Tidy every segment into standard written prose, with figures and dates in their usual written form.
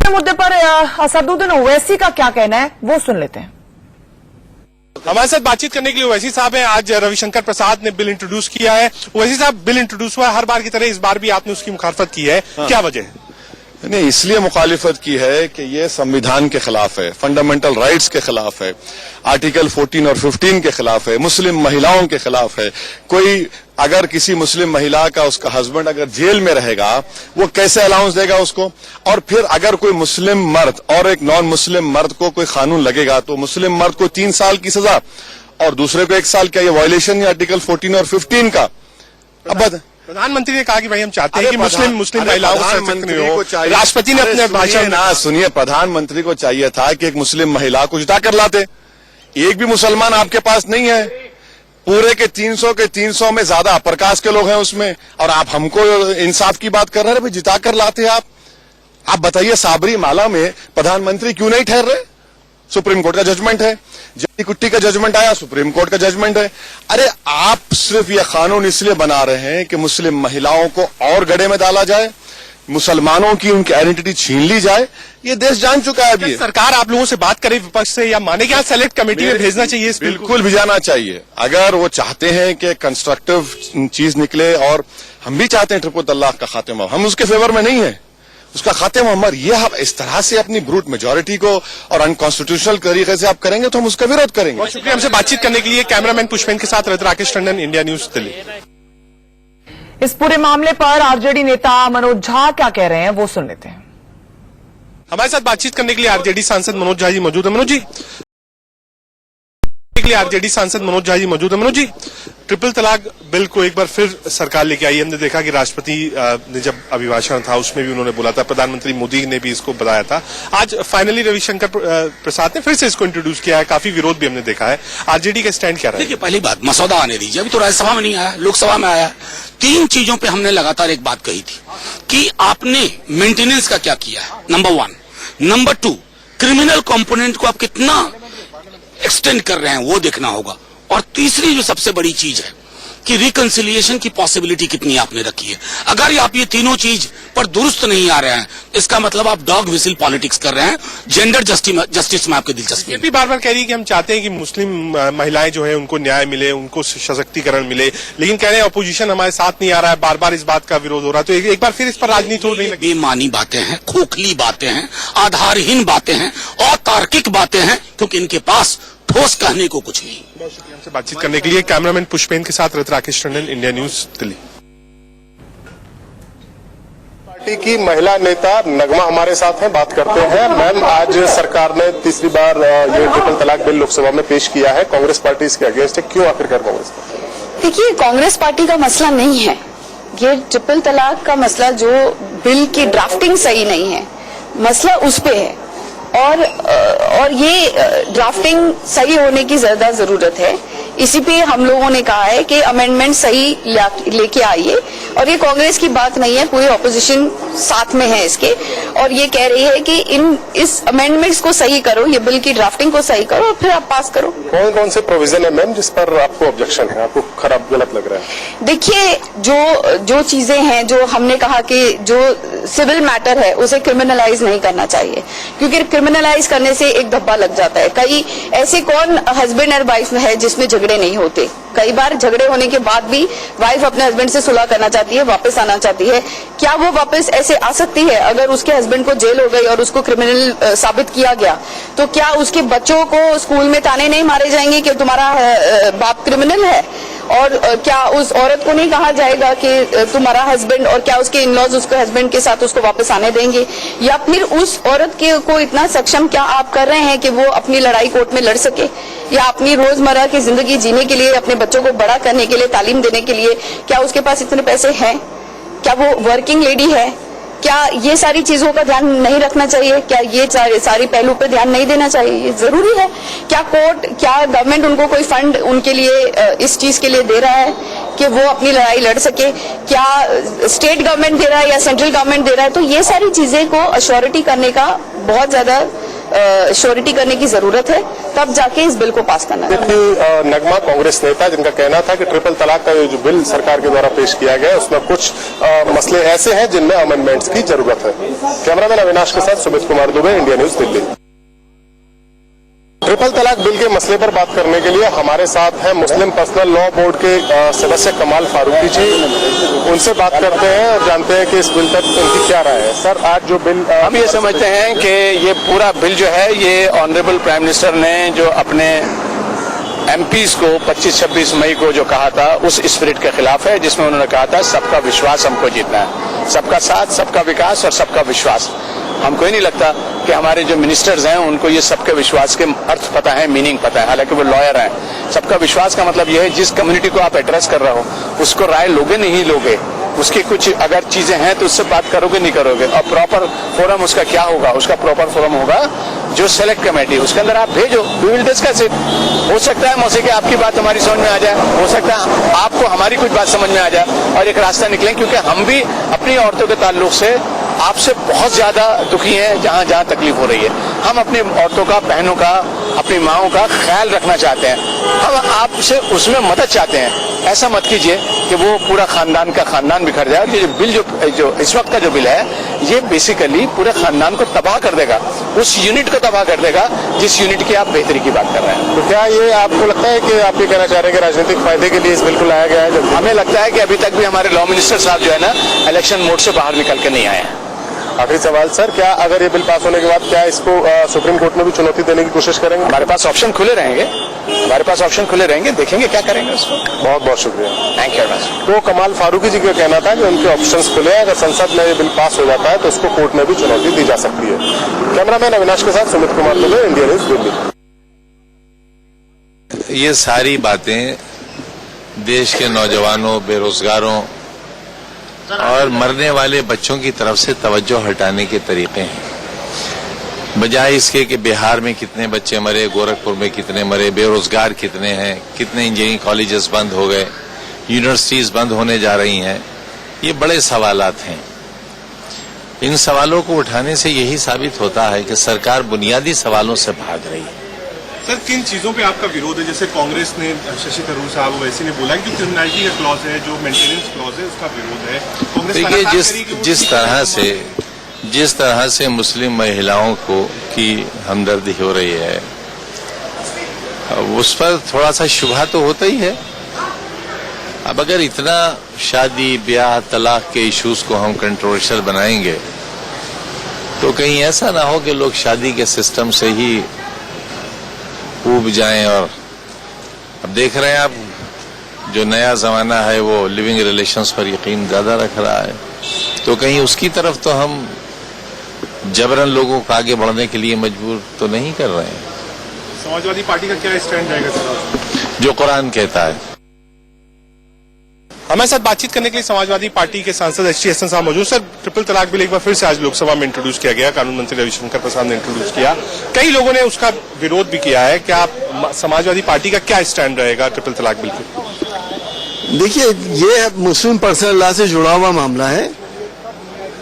पूरे मुद्दे पर असदुद्दीन ओवैसी का क्या कहना है वो सुन लेते हैं। हमारे साथ बातचीत करने के लिए ओवैसी साहब हैं। आज रविशंकर प्रसाद ने बिल इंट्रोड्यूस किया है। ओवैसी साहब, बिल इंट्रोड्यूस हुआ है, हर बार की तरह इस बार भी आपने उसकी मुखालफत की है, क्या वजह है? नहीं, इसलिए मुखालिफत की है कि ये संविधान के खिलाफ है, फंडामेंटल राइट्स के खिलाफ है, आर्टिकल 14 और 15 के खिलाफ है, मुस्लिम महिलाओं के खिलाफ है। कोई अगर किसी मुस्लिम महिला का उसका हस्बैंड अगर जेल में रहेगा, वो कैसे अलाउंस देगा उसको? और फिर अगर कोई मुस्लिम मर्द और एक नॉन मुस्लिम मर्द को कोई कानून लगेगा तो मुस्लिम मर्द को 3 साल की सजा और दूसरे को 1 साल। क्या ये वायलेशन है आर्टिकल 14 और 15 का? अब प्रधानमंत्री ने कहा कि भाई हम चाहते हैं कि मुस्लिम महिलाओं को राष्ट्रपति ने अपने भाषण में सुनिए, प्रधानमंत्री को चाहिए था कि एक मुस्लिम महिला को जिता कर लाते। एक भी मुसलमान आपके पास नहीं है। पूरे के 300 में ज्यादा अपर कास्ट के लोग हैं उसमें, और आप हमको इंसाफ की बात कर रहे हैं। भाई जिता कर लाते आप बताइए, साबरी माला में प्रधानमंत्री क्यों नहीं ठहर रहे? सुप्रीम कोर्ट का जजमेंट है, जली कुट्टी का जजमेंट आया, सुप्रीम कोर्ट का जजमेंट है। अरे आप सिर्फ ये कानून इसलिए बना रहे हैं कि मुस्लिम महिलाओं को और गड्ढे में डाला जाए, मुसलमानों की उनकी आइडेंटिटी छीन ली जाए। ये देश जान चुका है अभी। सरकार आप लोगों से बात करे विपक्ष से, या माने कि सेलेक्ट कमेटी में भेजना चाहिए? बिल्कुल भिजाना चाहिए। अगर वो चाहते हैं कि कंस्ट्रक्टिव चीज निकले, और हम भी चाहते हैं ट्रिपल तलाक का खात्मा, हम उसके फेवर में नहीं है, उसका खात्मा मर ये आप इस तरह से अपनी ब्रूट मेजोरिटी को और अनकॉन्स्टिट्यूशनल तरीके से आप करेंगे तो हम उसका विरोध करेंगे। बहुत शुक्रिया हमसे बातचीत करने के लिए। कैमरामैन पुष्पेन के साथ राकेश टंडन, इंडिया न्यूज दिल्ली। इस पूरे मामले पर आरजेडी नेता मनोज झा क्या कह रहे हैं वो सुन लेते हैं। हमारे साथ बातचीत करने के लिए आरजेडी सांसद मनोज झा जी मौजूद है। मनोज जी मौजूद है। ट्रिपल तलाक बिल को एक बार फिर सरकार लेके आई। हमने देखा कि राष्ट्रपति ने जब अभिभाषण था उसमें भी उन्होंने बोला था, प्रधानमंत्री मोदी ने भी इसको बताया था। आज फाइनली रविशंकर प्रसाद ने फिर से इसको इंट्रोड्यूस किया है। काफी विरोध भी हमने देखा है। आरजेडी का स्टैंड क्या रहा है? देखिए, पहली बात, मसौदा आने दीजिए। अभी तो राज्यसभा में नहीं आया, लोकसभा में आया। 3 चीजों पे हमने लगातार एक बात कही थी कि आपने मेंटेनेंस का क्या किया है, नंबर 1। नंबर 2, क्रिमिनल कंपोनेंट को आप कितना एक्सटेंड कर रहे हैं वो देखना होगा। और तीसरी जो सबसे बड़ी चीज है कि रिकंसिलिएशन की पॉसिबिलिटी कितनी आपने रखी है। अगर आप ये तीनों चीज पर दुरुस्त नहीं आ रहे हैं, इसका मतलब आप डॉग विसिल पॉलिटिक्स कर रहे हैं। जेंडर जस्टिस में आपकी दिलचस्पी है। बार बार कह रही है कि हम चाहते हैं कि मुस्लिम महिलाएं जो है उनको न्याय मिले, उनको सशक्तिकरण मिले, लेकिन कह रहे हैं अपोजिशन हमारे साथ नहीं आ रहा है, बार बार इस बात का विरोध हो रहा है। तो एक बार फिर इस पर राजनीति हो रही है। बेमानी बातें हैं, खोखली बातें हैं, आधारहीन बातें हैं, अतार्किक बातें हैं, क्योंकि इनके पास ठोस कहने को कुछ नहीं। बहुत शुक्रिया हमसे बातचीत करने के लिए। कैमरामैन पुष्पेन के साथ Rakesh Tandon, India news Delhi. Party की महिला नेता नगमा हमारे साथ हैं, बात करते हैं। मैम, आज सरकार ने तीसरी बार ये ट्रिपल तलाक बिल लोकसभा में पेश किया है। कांग्रेस पार्टी इसके अगेंस्ट है, क्यों आखिरकार कांग्रेस? देखिए, कांग्रेस पार्टी का मसला नहीं है ये ट्रिपल तलाक का मसला। जो बिल की ड्राफ्टिंग सही नहीं है, मसला उस पे है। और ये ड्राफ्टिंग सही होने की ज्यादा जरूरत है। इसी पे हम लोगों ने कहा है कि अमेंडमेंट सही लेके आइए। और ये कांग्रेस की बात नहीं है, पूरी ऑपोजिशन साथ में है इसके, और ये कह रही है कि इस अमेंडमेंट्स को सही करो, ये बिल की ड्राफ्टिंग को सही करो और फिर आप पास करो। कौन कौन से प्रोविजन है मैम जिस पर आपको ऑब्जेक्शन है, आपको खराब गलत लग रहा है? देखिए, जो चीजें हैं, जो हमने कहा कि जो सिविल मैटर है उसे क्रिमिनलाइज नहीं करना चाहिए, क्योंकि क्रिमिनलाइज करने से एक धब्बा लग जाता है। कई ऐसे कौन हस्बैंड और वाइफ है जिसमें झगड़े नहीं होते? कई बार झगड़े होने के बाद भी वाइफ अपने हस्बैंड से सुलह करना चाहती है, वापस आना चाहती है। क्या वो वापस ऐसे आ सकती है? अगर उसके हस्बैंड को जेल हो गई और उसको क्रिमिनल साबित किया गया, तो क्या उसके बच्चों को स्कूल में ताने नहीं मारे जाएंगे कि तुम्हारा बाप क्रिमिनल है? और क्या उस औरत को नहीं कहा जाएगा कि तुम्हारा हस्बैंड, और क्या उसके इन-लॉज उसके हस्बैंड के साथ उसको वापस आने देंगे? या फिर उस औरत को इतना सक्षम क्या आप कर रहे हैं कि वो अपनी लड़ाई कोर्ट में लड़ सके, या अपनी रोजमर्रा की जिंदगी जीने के लिए, अपने बच्चों को बड़ा करने के लिए, तालीम देने के लिए क्या उसके पास इतने पैसे हैं? क्या वो वर्किंग लेडी है? क्या ये सारी चीजों का ध्यान नहीं रखना चाहिए? क्या ये सारी पहलू पे ध्यान नहीं देना चाहिए? ये जरूरी है। क्या गवर्नमेंट उनको कोई फंड उनके लिए इस चीज के लिए दे रहा है कि वो अपनी लड़ाई लड़ सके? क्या स्टेट गवर्नमेंट दे रहा है या सेंट्रल गवर्नमेंट दे रहा है? तो ये सारी चीजें को अश्योरिटी करने का बहुत ज्यादा श्योरिटी करने की जरूरत है। तब जाके इस बिल को पास करना है। नगमा कांग्रेस नेता जिनका कहना था कि ट्रिपल तलाक का जो बिल सरकार के द्वारा पेश किया गया उसमें कुछ मसले ऐसे हैं जिनमें अमेंडमेंट्स की जरूरत है। कैमरामैन अविनाश के साथ Sumit Kumar Dubey, India news, Delhi. Triple तलाक बिल के मसले पर बात करने के लिए हमारे साथ हैं मुस्लिम पर्सनल लॉ बोर्ड के सदस्य कमाल फारूकी जी। उनसे बात करते हैं और जानते हैं कि इस बिल पर उनकी क्या राय है। सर, आज जो बिल हम ये समझते हैं कि ये पूरा बिल जो है ये ऑनरेबल प्राइम मिनिस्टर ने जो अपने एमपीज को 25-26 मई को जो कहा था उस स्पिरिट के खिलाफ है, जिसमें उन्होंने कहा था सबका विश्वास हमको जीतना है, सबका साथ, सबका विकास और सबका विश्वास। हमको ही नहीं लगता कि हमारे जो मिनिस्टर्स हैं उनको ये सबके विश्वास के अर्थ पता है, मीनिंग पता है, हालांकि वो लॉयर हैं। सबका विश्वास का मतलब यह है जिस कम्युनिटी को आप एड्रेस कर रहे हो उसको राय लोगे नहीं लोगे, उसकी कुछ अगर चीजें हैं तो उससे बात करोगे नहीं करोगे, और प्रॉपर फोरम उसका क्या होगा, उसका प्रॉपर फोरम होगा जो सेलेक्ट कमेटी, उसके अंदर आप भेजो, वी विल डिस्कस इट। हो सकता है मौसे कि आपकी बात हमारी समझ में आ जाए, हो सकता है आपको हमारी कुछ बात समझ में आ जाए और एक रास्ता निकले, क्योंकि हम भी अपनी औरतों के ताल्लुक से आपसे बहुत ज्यादा दुखी हैं जहां जहां तकलीफ हो रही है। हम अपनी औरतों का, बहनों का, अपनी माओं का ख्याल रखना चाहते हैं, हम आपसे उसमें मदद चाहते हैं। ऐसा मत कीजिए कि वो पूरा खानदान का खानदान बिखर जाए। ये जो बिल जो इस वक्त का जो बिल है ये बेसिकली पूरे खानदान को तबाह कर देगा, उस यूनिट को तबाह कर देगा जिस यूनिट की आप बेहतरी की बात कर रहे हैं। तो क्या ये आपको लगता है कि आप ये कहना चाह रहे हैं कि राजनीतिक फायदे के लिए इस बिल को लाया गया है? हमें लगता है कि अभी तक भी हमारे लॉ मिनिस्टर साहब जो है ना इलेक्शन मोड से बाहर निकल के नहीं आए हैं। आखिरी सवाल सर, क्या अगर ये बिल पास होने के बाद क्या इसको सुप्रीम कोर्ट में भी चुनौती देने की कोशिश करेंगे? हमारे पास ऑप्शन खुले रहेंगे, हमारे पास ऑप्शन खुले रहेंगे, देखेंगे क्या करेंगे उसको। बहुत बहुत शुक्रिया, थैंक यू वेरी मच। तो कमाल फारूकी जी का कहना था कि उनके ऑप्शंस खुले हैं, अगर संसद में ये बिल पास हो जाता है तो उसको कोर्ट में भी चुनौती दी जा सकती है। कैमरामैन अविनाश के साथ सुमित कुमार दुबे, इंडिया न्यूज, दिल्ली। ये सारी बातें देश के नौजवानों, बेरोजगारों और मरने वाले बच्चों की तरफ से तवज्जो हटाने के तरीके हैं। बजाय इसके कि बिहार में कितने बच्चे मरे, गोरखपुर में कितने मरे, बेरोजगार कितने हैं, कितने इंजीनियरिंग कॉलेजेस बंद हो गए, यूनिवर्सिटीज बंद होने जा रही हैं, ये बड़े सवालात हैं। इन सवालों को उठाने से यही साबित होता है कि सरकार बुनियादी सवालों से भाग रही है। सर, किन चीजों पे आपका विरोध है? जैसे कांग्रेस ने, शशि थरूर साहब वैसे ने बोला कि जो क्रिमिनलिटी का क्लॉज है, जो मेंटेनेंस क्लॉज है, उसका विरोध है। कांग्रेस देखिए, जिस तरह से मुस्लिम महिलाओं को की हमदर्दी हो रही है उस पर थोड़ा सा शुबहा तो होता ही है। अब अगर इतना शादी, ब्याह, तलाक के इश्यूज को हम कंट्रोवर्शियल बनाएंगे तो कहीं ऐसा ना हो कि लोग शादी के सिस्टम से ही ऊब जाएं। और अब देख रहे हैं आप, जो नया जमाना है वो लिविंग रिलेशंस पर यकीन ज्यादा रख रहा है, तो कहीं उसकी तरफ तो हम जबरन लोगों को आगे बढ़ने के लिए मजबूर तो नहीं कर रहे हैं। समाजवादी पार्टी का क्या स्टैंड रहेगा सर? जो कुरान कहता है। हमारे साथ बातचीत करने के लिए समाजवादी पार्टी के सांसद एच.टी. हसन साहब मौजूद। सर, ट्रिपल तलाक बिल एक बार फिर से आज लोकसभा में इंट्रोड्यूस किया गया, कानून मंत्री रविशंकर प्रसाद ने इंट्रोड्यूस किया, कई लोगों ने उसका विरोध भी किया है। क्या समाजवादी पार्टी का क्या स्टैंड रहेगा ट्रिपल तलाक बिल पे? देखिए, ये मुस्लिम पर्सनल लॉ से जुड़ा हुआ मामला है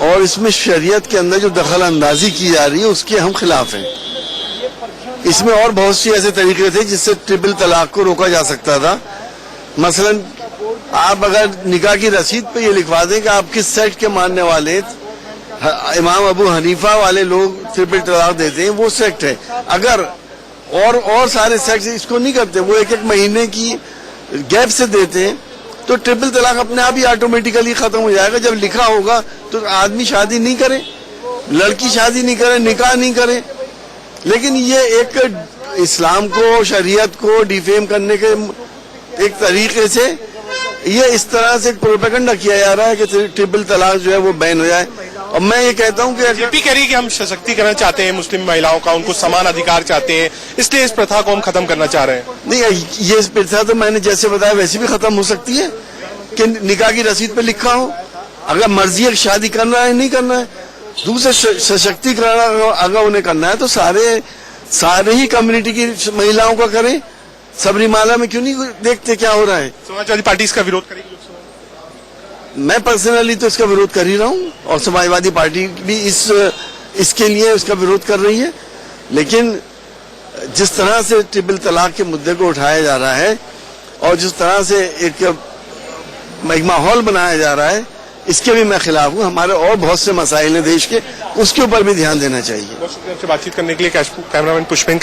और इसमें शरीयत के अंदर जो दखल अंदाजी की जा रही है उसके हम खिलाफ हैं। इसमें और बहुत सी ऐसे तरीके थे जिससे ट्रिपल तलाक को रोका जा सकता था। मसलन आप अगर निकाह की रसीद पे ये लिखवा दें कि आप किस सेक्ट के मानने वाले, इमाम अबू हनीफा वाले लोग ट्रिपल तलाक देते हैं, वो सेक्ट है। अगर और सारे सेक्ट इसको नहीं करते, वो एक महीने की गैप से देते हैं, तो ट्रिपल तलाक अपने आप ही ऑटोमेटिकली खत्म हो जाएगा। जब लिखा होगा तो आदमी शादी नहीं करे, लड़की शादी नहीं करे, निकाह नहीं करे। लेकिन ये एक इस्लाम को, शरीयत को डिफेम करने के एक तरीके से ये इस तरह से प्रोपेगेंडा किया जा रहा है कि ट्रिपल तलाक जो है वो बैन हो जाए। और मैं ये कहता हूँ कि बीजेपी कह रही है कि हम सशक्तिकरण चाहते हैं मुस्लिम महिलाओं का, उनको समान अधिकार चाहते हैं, इसलिए इस प्रथा को हम खत्म करना चाह रहे हैं। नहीं, ये प्रथा तो मैंने जैसे बताया वैसे भी खत्म हो सकती है कि निकाह की रसीद पे लिखा हो, अगर मर्जी है शादी करना है नहीं करना है। दूसरे सशक्तिकरण अगर उन्हें करना है तो सारे ही कम्युनिटी की महिलाओं का करें। सबरीमाला में क्यों नहीं देखते क्या हो रहा है? समाजवादी पार्टी इसका विरोध करेगी लोकसभा? मैं पर्सनली तो इसका विरोध कर ही रहा हूँ और समाजवादी पार्टी भी इसके लिए इसका विरोध कर रही है। लेकिन जिस तरह से ट्रिपल तलाक के मुद्दे को उठाया जा रहा है और जिस तरह से एक माहौल बनाया जा रहा है, इसके भी मैं खिलाफ हूँ। हमारे और बहुत से मसाइल हैं देश के, उसके ऊपर भी ध्यान देना चाहिए। बहुत शुक्रिया आपसे बातचीत करने के लिए। कैमरामैन पुष्पेन के